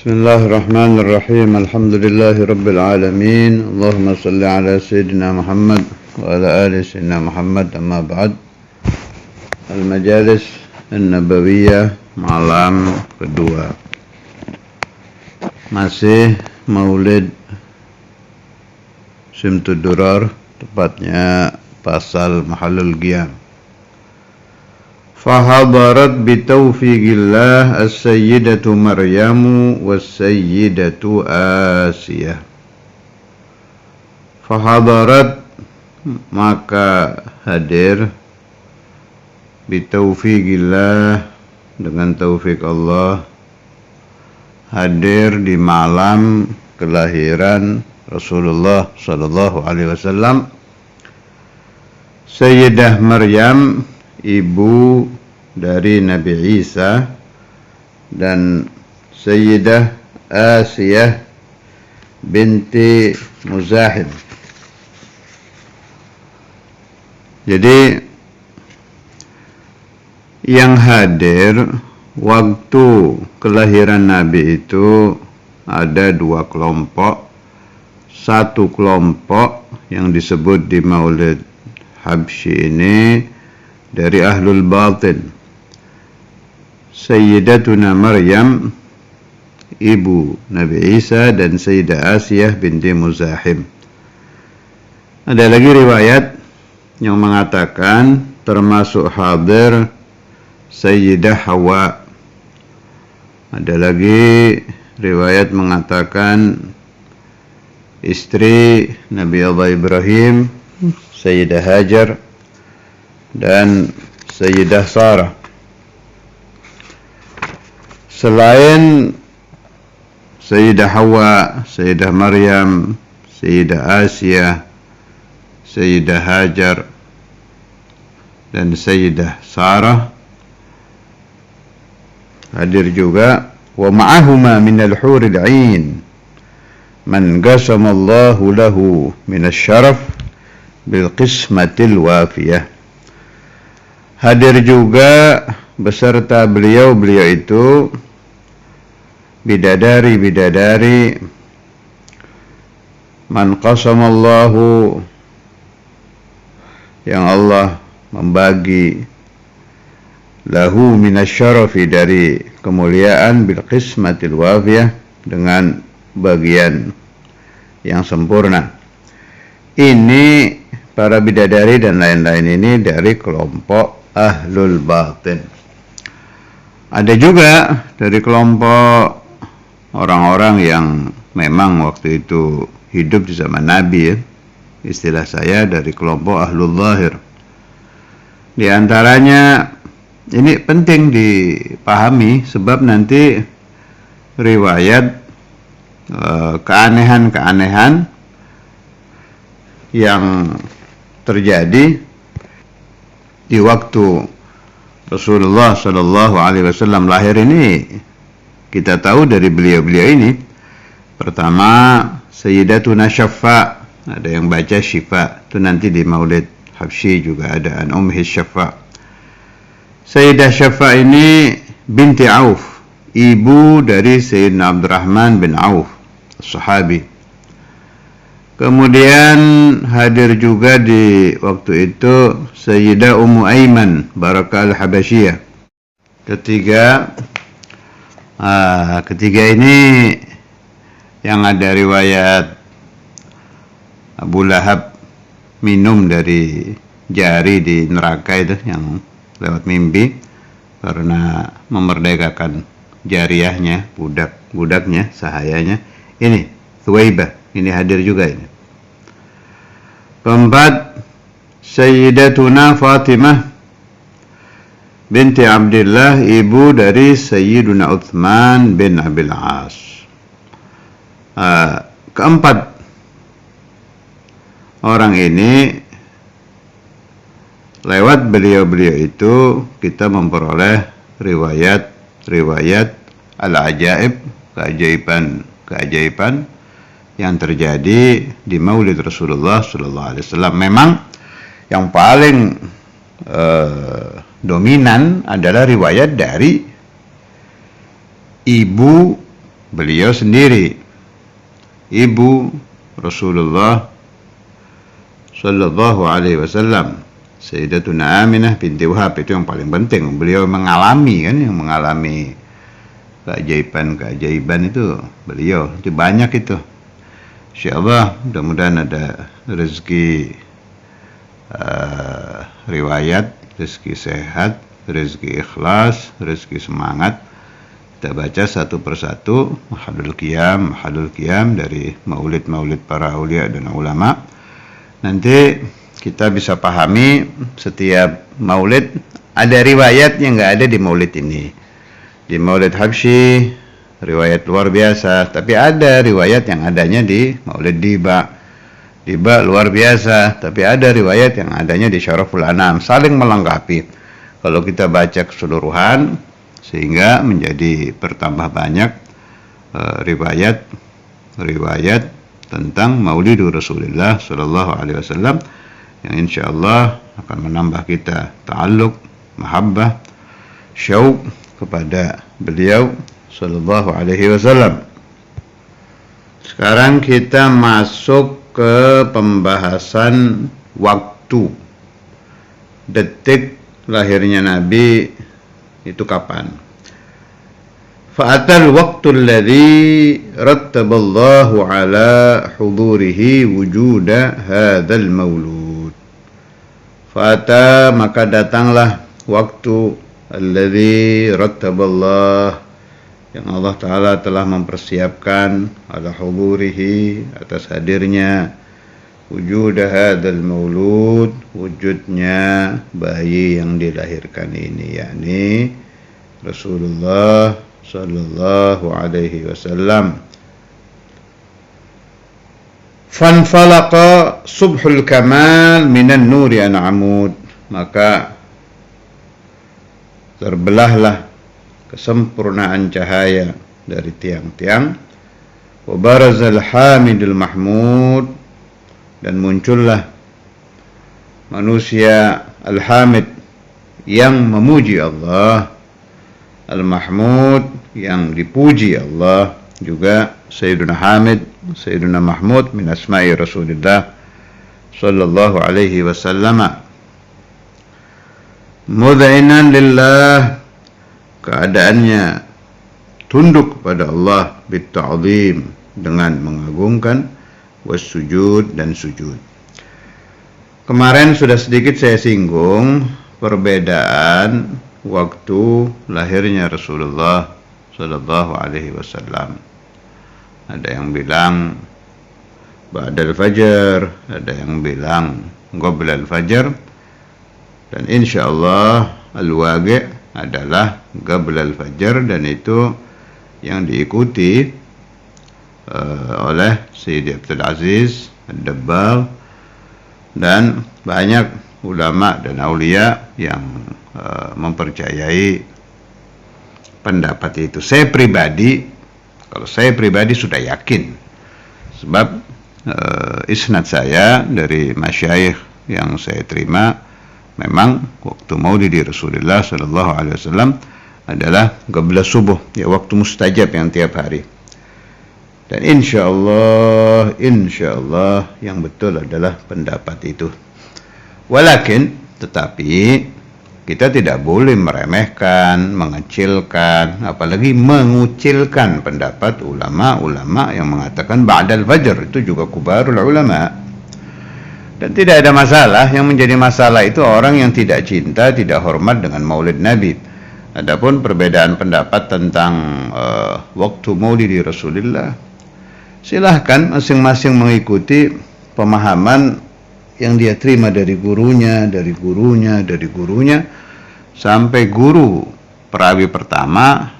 Bismillahirrahmanirrahim. Alhamdulillahi rabbil alamin. Allahumma salli ala sayyidina Muhammad wa ala ali sayyidina Muhammad, amma ba'd. Al-Majalis An-Nabawiyah malam kedua. Masih Maulid Simtud Durar, tepatnya pasal Mahallul Qiyam. Fahadarat bitaufiqillah as-sayyidatu Maryamu was-sayyidatu Asiyah. Fahadarat, maka hadir, bitaufiqillah, dengan taufik Allah, hadir di malam kelahiran Rasulullah sallallahu alaihi wasallam, Sayyidah Maryam, ibu dari Nabi Isa, dan Sayyidah Asiyah binti Muzahim. Jadi yang hadir waktu kelahiran Nabi itu ada dua kelompok. Satu kelompok yang disebut di Maulid Habsyi ini dari Ahlul Batin, Sayyidatuna Maryam, ibu Nabi Isa, dan Sayyidah Asiyah binti Muzahim. Ada lagi riwayat yang mengatakan termasuk hadir Sayyidah Hawa. Ada lagi riwayat mengatakan istri Nabi Allah Ibrahim, Sayyidah Hajar, dan Sayyidah Sarah. Selain Sayyidah Hawa, Sayyidah Maryam, Sayyidah Asiyah, Sayyidah Hajar, dan Sayyidah Sarah, hadir juga wa ma'ahuma minal huril 'ain man qasamallahu lahu minasy syaraf bil qismatil wafiyah. Hadir juga beserta beliau itu bidadari-bidadari man qasamallahu, yang Allah membagi, lahu minasyarafi, dari kemuliaan, bil qismatil wafiyah, dengan bagian yang sempurna. Ini para bidadari dan lain-lain ini dari kelompok Ahlul Batin. Ada juga dari kelompok orang-orang yang memang waktu itu hidup di zaman Nabi, ya. Istilah saya dari kelompok Ahlul Zahir. Di antaranya, ini penting dipahami sebab nanti riwayat keanehan-keanehan yang terjadi di waktu Rasulullah sallallahu alaihi wasallam lahir ini, kita tahu dari beliau-beliau ini. Pertama, Sayyidatuna Syafa, ada yang baca Syifa, itu nanti di Maulid Habsyi juga ada, an Ummi Syafa. Sayyidah Syafa ini binti Auf, ibu dari Sayyidina Abdurrahman bin Auf, sahabi. Kemudian hadir juga di waktu itu Sayyidah Ummu Aiman Barakah al-Habasyiyah. Ketiga ini yang ada riwayat Abu Lahab minum dari jari di neraka itu, yang lewat mimpi karena memerdekakan jariyahnya, budaknya, sahayanya. Ini Thuwaibah, ini hadir juga ini. Keempat, Sayyidatuna Fatimah binti Abdullah, ibu dari Sayyiduna Uthman bin Abil As. Keempat orang ini, lewat beliau-beliau itu kita memperoleh riwayat al-ajaib, keajaiban yang terjadi di Maulid Rasulullah sallallahu alaihi wasallam. Memang yang paling dominan adalah riwayat dari ibu beliau sendiri, ibu Rasulullah sallallahu alaihi wasallam, Sayyidatuna Aminah binti Wahab. Itu yang paling penting. Beliau mengalami keajaiban itu beliau. Itu banyak itu. Insyaallah mudah-mudahan ada rezeki riwayat, rezeki sehat, rezeki ikhlas, rezeki semangat. Kita baca satu persatu mahadul qiyam dari maulid para aulia dan ulama. Nanti kita bisa pahami setiap maulid ada riwayat yang nggak ada di maulid ini. Di maulid Habsyi riwayat luar biasa, tapi ada riwayat yang adanya di maulid Diba luar biasa, tapi ada riwayat yang adanya di Syaraful Anam, saling melengkapi. Kalau kita baca keseluruhan, sehingga menjadi bertambah banyak riwayat tentang Maulidur Rasulullah sallallahu alaihi wasallam yang insyaallah akan menambah kita ta'alluq, mahabbah, syauq kepada beliau sallallahu alaihi wasallam. Sekarang kita masuk ke pembahasan waktu, detik lahirnya Nabi itu kapan. Fa'atal waqtul ladzi rattaballahu ala hudurihi wujuda hadzal maulud. Fa'ata, maka datanglah waktu alladzi rattaballah, yang Allah Ta'ala telah mempersiapkan ala hudurihi, atas hadirnya wujuda hadzal maulud, wujudnya bayi yang dilahirkan ini, yakni Rasulullah sallallahu alaihi wasallam. Fanfalaqa subhul kamal minan nuri an amud, maka terbelahlah kesempurnaan cahaya dari tiang-tiang. Wa barazal hamidul mahmud, dan muncullah manusia al-hamid yang memuji Allah, al-mahmud yang dipuji Allah juga. Sayyiduna Hamid, Sayyiduna Mahmud min asma'i Rasulullah sallallahu alaihi wasallam. Mudhinan lillah, keadaannya tunduk kepada Allah, bitta'zim, dengan mengagungkan, wassujud, dan sujud. Kemarin sudah sedikit saya singgung perbedaan waktu lahirnya Rasulullah sallallahu alaihi wasallam. Ada yang bilang ba'dal fajar, ada yang bilang qoblal fajar, dan insyaallah al-waqi' adalah qoblal fajar, dan itu yang diikuti oleh Sayyidi Abdul Aziz Ad-Dabbagh dan banyak ulama dan aulia yang mempercayai pendapat itu. Kalau saya pribadi sudah yakin, sebab isnad saya dari masyayikh yang saya terima, memang waktu maulid Rasulullah sallallahu alaihi wasallam adalah qabla subuh, ya waktu mustajab yang tiap hari. Dan insyaallah yang betul adalah pendapat itu. Tetapi kita tidak boleh meremehkan, mengecilkan, apalagi mengucilkan pendapat ulama-ulama yang mengatakan ba'dal fajr. Itu juga kubarul ulama. Dan tidak ada masalah. Yang menjadi masalah itu orang yang tidak cinta, tidak hormat dengan maulid Nabi. Adapun perbedaan pendapat tentang waktu maulid Rasulullah, silahkan masing-masing mengikuti pemahaman yang dia terima dari gurunya, sampai guru perawi pertama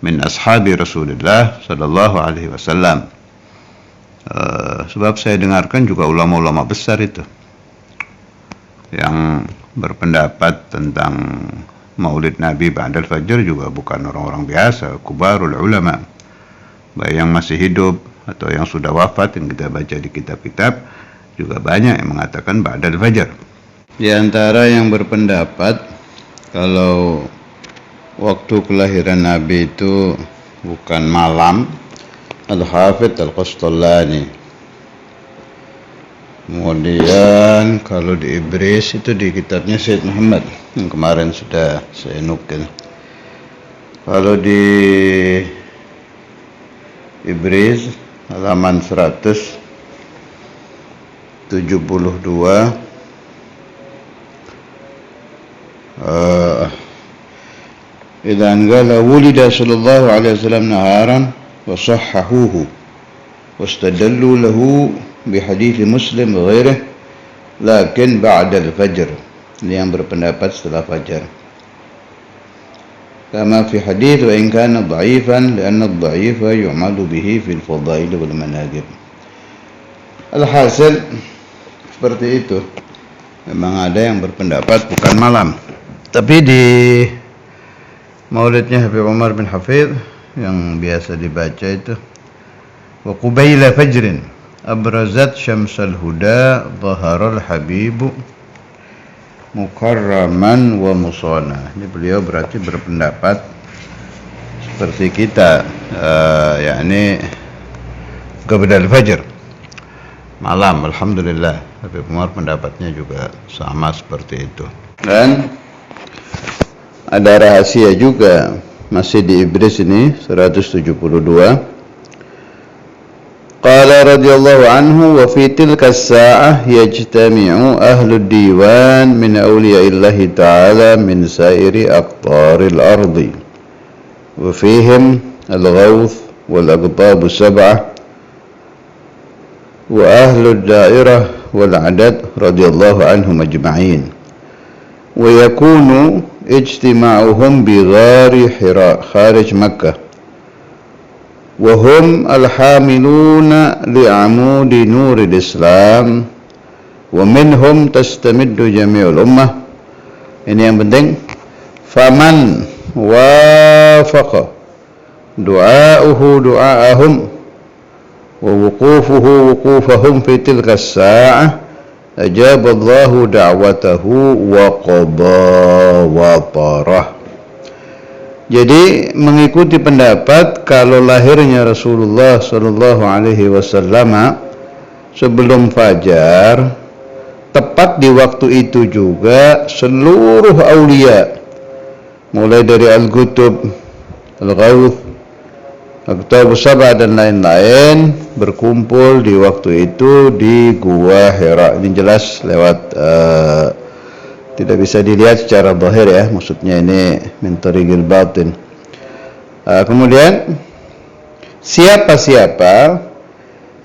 min ashabi Rasulullah sallallahu alaihi wasallam. Sebab saya dengarkan juga ulama-ulama besar itu yang berpendapat tentang maulid Nabi ba'dal fajr juga bukan orang-orang biasa, kubarul ulama, baik yang masih hidup atau yang sudah wafat, yang kita baca di kitab-kitab juga banyak yang mengatakan ba'dal fajar. Di antara yang berpendapat kalau waktu kelahiran Nabi itu bukan malam, Al-Hafidz Al-Qastallani. Kemudian kalau di Ibris itu di kitabnya Syed Muhammad yang kemarin sudah saya nukil. Kalau di Ibris halaman 172 إذا قال ولد صلى الله عليه وسلم نهارا وصححوه واستدلوا له بحديث مسلم وغيره لكن بعد الفجر. Ini yang berpendapat setelah fajar. كما في حديث وإن كان ضعيفا لأن الضعيف يعمل به في الفضائل والمناقب. Alhasil seperti itu. Memang ada yang berpendapat bukan malam. Tapi di maulidnya Habib Umar bin Hafidh yang biasa dibaca itu, wa qubayla fajrin abrazat syamsal huda dhaharal habibu mukarraman wa musana. Ini beliau berarti berpendapat seperti kita, yakni qabla al-fajr, malam. Alhamdulillah Habib Umar pendapatnya juga sama seperti itu. Dan ada rahasia juga masih di Ibris ini 172. Qala radhiyallahu anhu wa fi tilka as-sa'ah yajtami'u ahlud diwan min awliya'illahi ta'ala min sa'iri aqtaril ardi wa fihim al-ghawth wal aqtab as-sab'ah wa ahlud da'irah wal 'adad radhiyallahu anhum ajma'in wa yakunu ijtima'uhum bi ghari Hira kharij Makkah wa hum al-hamiluna li'amudi nuril Islam wa minhum tastamiddu jami'ul ummah. Ini yang penting. Faman wafaqa du'a'uhu du'a'ahum wa wuqufuhu wuqufahum fi tilka as-sa'ah ajaballahu da'watahu wa qada wa tarah. Jadi mengikuti pendapat kalau lahirnya Rasulullah sallallahu alaihi wasallam sebelum fajar, tepat di waktu itu juga seluruh aulia mulai dari Al-Qutub, Al-Ghawth, Aqtab Sab'ah dan lain-lain berkumpul di waktu itu di Gua Hira. Ini jelas lewat tidak bisa dilihat secara zahir ya, maksudnya ini min tariqil batin. Kemudian siapa-siapa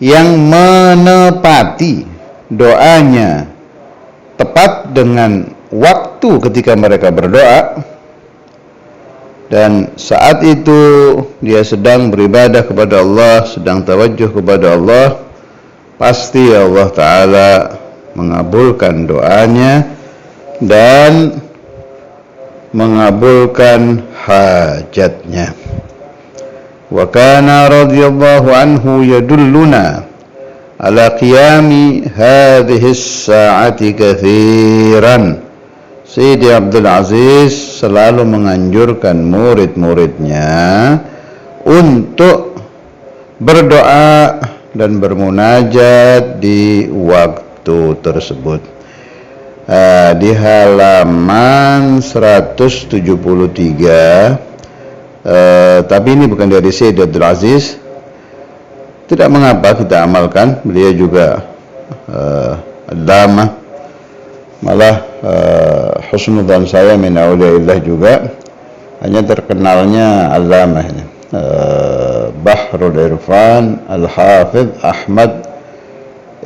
yang menepati doanya tepat dengan waktu ketika mereka berdoa, dan saat itu dia sedang beribadah kepada Allah, sedang tawajjuh kepada Allah, pasti Allah Ta'ala mengabulkan doanya dan mengabulkan hajatnya. Wa kana radhiyallahu anhu yadulluna ala qiyami hadhihi as-sa'ati katsiran. Sayyidi Abdul Aziz selalu menganjurkan murid-muridnya untuk berdoa dan bermunajat di waktu tersebut. Di halaman 173, tapi ini bukan dari Sayyid Abdul Aziz. Tidak mengapa kita amalkan, beliau juga Allamah, malah husnudzan saya min awliyaillah juga, hanya terkenalnya Allamah ini, Bahrul Irfan Al-Hafidh Ahmad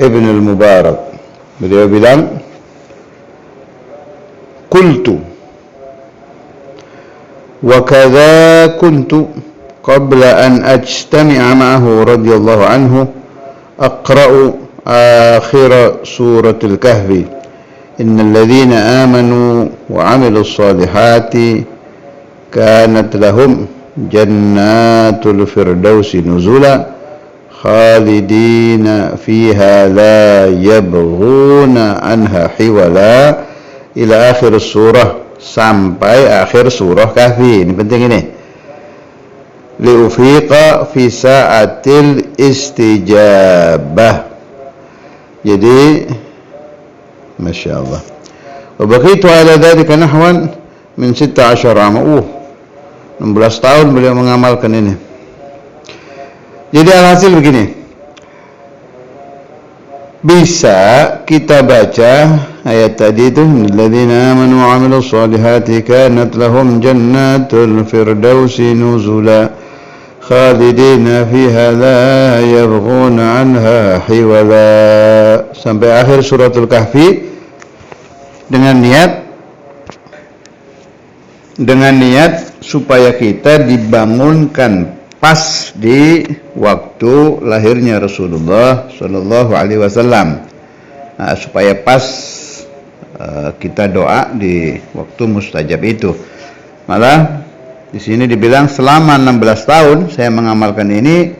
Ibn Al-Mubarak. Beliau bilang, qultu wa kadza kuntu qabla an ajtami'a ma'ahu radhiyallahu anhu aqra'u akhir suratul kahfi innal ladzina amanu wa 'amilus solihati kanat lahum jannatul firdausi nuzula khalidina fiha la yabghuna anha hiwala ila akhir surah, sampai akhir surah Kahfi. Ini penting ini. liufiqa fi sa'atil istijabah. Jadi Masya Allah. Wa baqitu ala dhalika nahwan min 16 ama. 16 tahun beliau mengamalkan ini. Jadi alhasil begini, bisa kita baca ayat tadi itu, alladzina amanu wa 'amilus solihati kanat lahum jannatul firdausi nuzula khalidina fiha la yabghuna 'anha hiwala, sampai akhir suratul Kahfi, dengan niat supaya kita dibangunkan pas di waktu lahirnya Rasulullah Shallallahu Alaihi Wasallam. Nah, supaya pas kita doa di waktu mustajab itu. Malah di sini dibilang selama 16 tahun saya mengamalkan ini,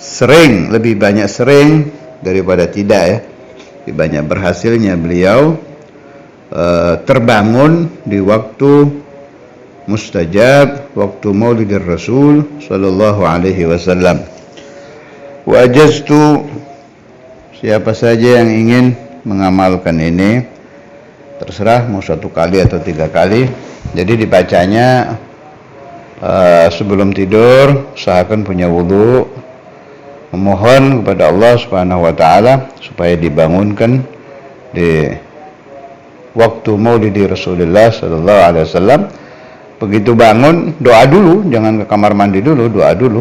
sering, lebih banyak sering daripada tidak ya. Lebih banyak berhasilnya beliau terbangun di waktu mustajab, waktu Maulidir Rasul sallallahu alaihi wasallam. Wa ajaztu, siapa saja yang ingin mengamalkan ini, terserah mau 1 kali atau 3 kali. Jadi dibacanya sebelum tidur, usahakan punya wudu, memohon kepada Allah Subhanahu wa taala supaya dibangunkan di waktu Maulidi Rasulullah sallallahu alaihi wasallam. Begitu bangun, doa dulu, jangan ke kamar mandi dulu, doa dulu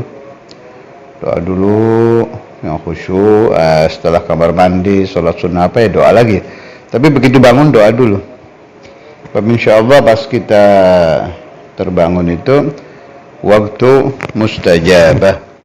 yang khusyuk. Setelah kamar mandi, sholat sunnah apa ya, doa lagi. Tapi begitu bangun, doa dulu. Insyaallah pas kita terbangun itu waktu mustajabah.